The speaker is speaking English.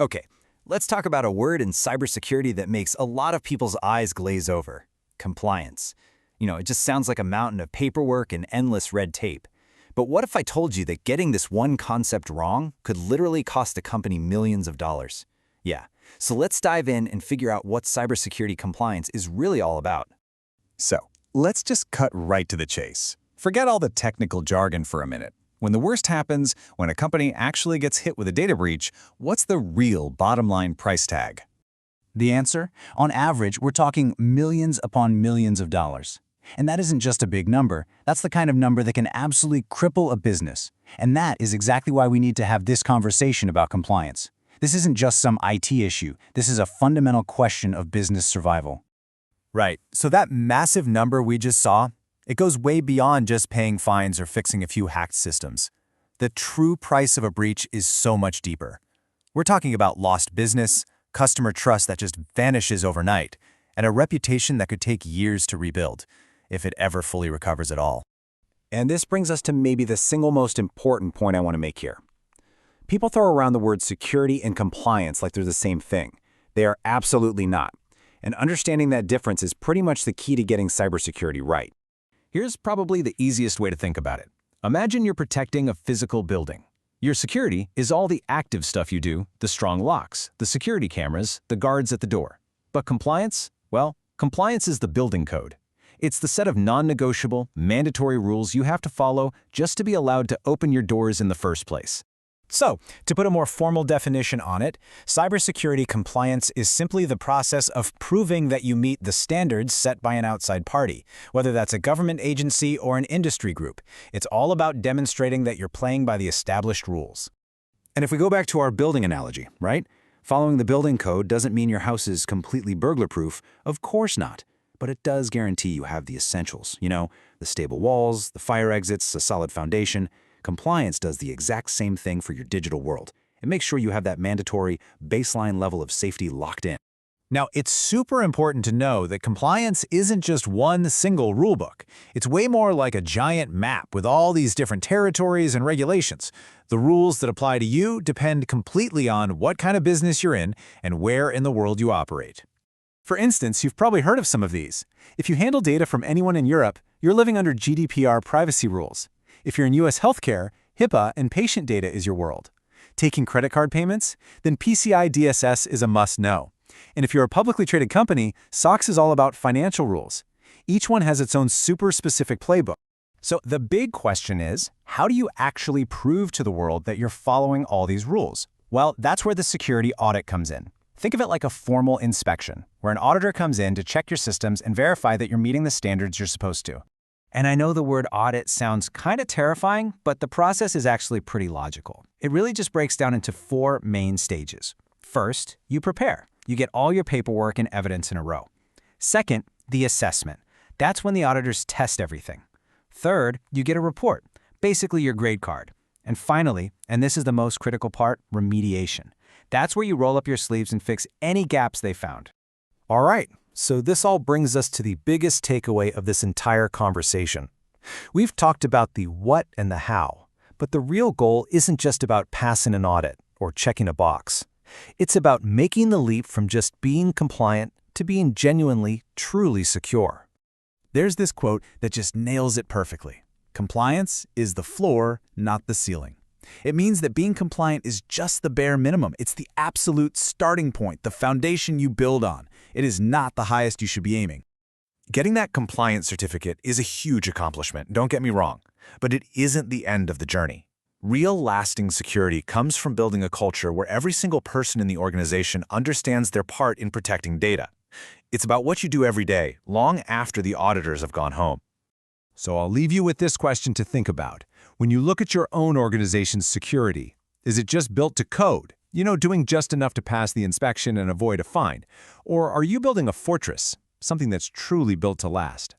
Okay, let's talk about a word in cybersecurity that makes a lot of people's eyes glaze over: compliance. It just sounds like a mountain of paperwork and endless red tape. But what if I told you that getting this one concept wrong could literally cost a company millions of dollars? Yeah, so let's dive in and figure out what cybersecurity compliance is really all about. So, let's just cut right to the chase. Forget all the technical jargon for a minute. When the worst happens, when a company actually gets hit with a data breach, what's the real bottom line price tag? The answer? On average, we're talking millions upon millions of dollars. And that isn't just a big number. That's the kind of number that can absolutely cripple a business. And that is exactly why we need to have this conversation about compliance. This isn't just some IT issue. This is a fundamental question of business survival. Right, so that massive number we just saw, it goes way beyond just paying fines or fixing a few hacked systems. The true price of a breach is so much deeper. We're talking about lost business, customer trust that just vanishes overnight, and a reputation that could take years to rebuild, if it ever fully recovers at all. And this brings us to maybe the single most important point I want to make here. People throw around the words security and compliance like they're the same thing. They are absolutely not. And understanding that difference is pretty much the key to getting cybersecurity right. Here's probably the easiest way to think about it. Imagine you're protecting a physical building. Your security is all the active stuff you do, the strong locks, the security cameras, the guards at the door. But compliance? Well, compliance is the building code. It's the set of non-negotiable, mandatory rules you have to follow just to be allowed to open your doors in the first place. So, to put a more formal definition on it, cybersecurity compliance is simply the process of proving that you meet the standards set by an outside party, whether that's a government agency or an industry group. It's all about demonstrating that you're playing by the established rules. And if we go back to our building analogy, right? Following the building code doesn't mean your house is completely burglar-proof. Of course not. But it does guarantee you have the essentials. The stable walls, the fire exits, a solid foundation. Compliance does the exact same thing for your digital world. It makes sure you have that mandatory baseline level of safety locked in. Now, it's super important to know that compliance isn't just one single rulebook. It's way more like a giant map with all these different territories and regulations. The rules that apply to you depend completely on what kind of business you're in and where in the world you operate. For instance, you've probably heard of some of these. If you handle data from anyone in Europe, you're living under GDPR privacy rules. If you're in U.S. healthcare, HIPAA and patient data is your world. Taking credit card payments? Then PCI DSS is a must-know. And if you're a publicly traded company, SOX is all about financial rules. Each one has its own super specific playbook. So the big question is, how do you actually prove to the world that you're following all these rules? Well, that's where the security audit comes in. Think of it like a formal inspection, where an auditor comes in to check your systems and verify that you're meeting the standards you're supposed to. And I know the word audit sounds kind of terrifying, but the process is actually pretty logical. It really just breaks down into 4 main stages. First, you prepare. You get all your paperwork and evidence in a row. Second, the assessment. That's when the auditors test everything. Third, you get a report, basically your grade card. And finally, and this is the most critical part, remediation. That's where you roll up your sleeves and fix any gaps they found. All right, so this all brings us to the biggest takeaway of this entire conversation. We've talked about the what and the how, but the real goal isn't just about passing an audit or checking a box. It's about making the leap from just being compliant to being genuinely, truly secure. There's this quote that just nails it perfectly. Compliance is the floor, not the ceiling. It means that being compliant is just the bare minimum. It's the absolute starting point, the foundation you build on. It is not the highest you should be aiming. Getting that compliance certificate is a huge accomplishment, don't get me wrong, but it isn't the end of the journey. Real lasting security comes from building a culture where every single person in the organization understands their part in protecting data. It's about what you do every day, long after the auditors have gone home. So I'll leave you with this question to think about. When you look at your own organization's security, is it just built to code? Doing just enough to pass the inspection and avoid a fine? Or are you building a fortress, something that's truly built to last?